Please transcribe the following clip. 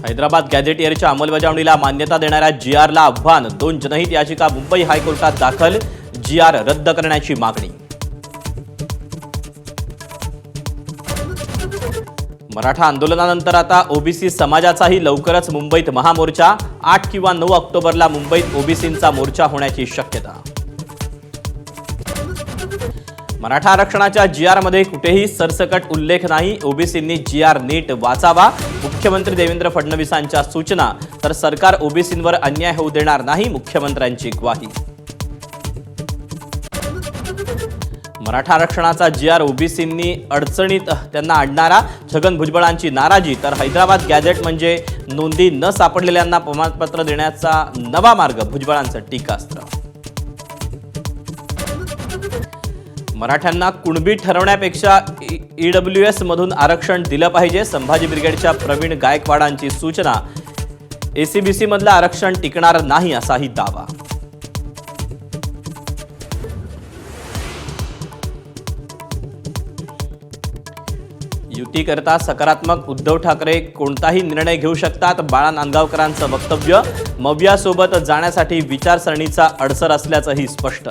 हैदराबाद गॅझेटियरच्या अंमलबजावणीला मान्यता देणाऱ्या जीआरला आव्हान, 2 जनहित याचिका मुंबई हायकोर्टात दाखल, जीआर रद्द करण्याची मागणी. मराठा आंदोलनानंतर आता ओबीसी समाजाचाही लवकरच मुंबईत महामोर्चा, 8 किंवा 9 ऑक्टोबरला मुंबईत ओबीसींचा मोर्चा होण्याची शक्यता. मराठा आरक्षणाच्या जीआरमध्ये कुठेही सरसकट उल्लेख नाही, ओबीसींनी जीआर नीट वाचावा, मुख्यमंत्री देवेंद्र फडणवीसांच्या सूचना. तर सरकार ओबीसींवर अन्याय होऊ देणार नाही, मुख्यमंत्र्यांची ग्वाही. मराठा आरक्षणाचा जीआर ओबीसींनी अडचणीत त्यांना आणणारा, छगन भुजबळांची नाराजी. तर हैदराबाद गॅझेट म्हणजे नोंदी न सापडलेल्यांना प्रमाणपत्र देण्याचा नवा मार्ग, भुजबळांचं टीकास्त्र. मराठ्यांना कुणबी ठरवण्यापेक्षा ईडब्ल्यूएस मधून आरक्षण दिलं पाहिजे, संभाजी ब्रिगेडच्या प्रवीण गायकवाडांची सूचना. एसीबीसी मधलं आरक्षण टिकणार नाही असाही दावा. युतीकरता सकारात्मक, उद्धव ठाकरे कोणताही निर्णय घेऊ शकतात, बाळा नांदगावकरांचं वक्तव्य. मवियासोबत जाण्यासाठी विचारसरणीचा अडसर असल्याचंही स्पष्ट.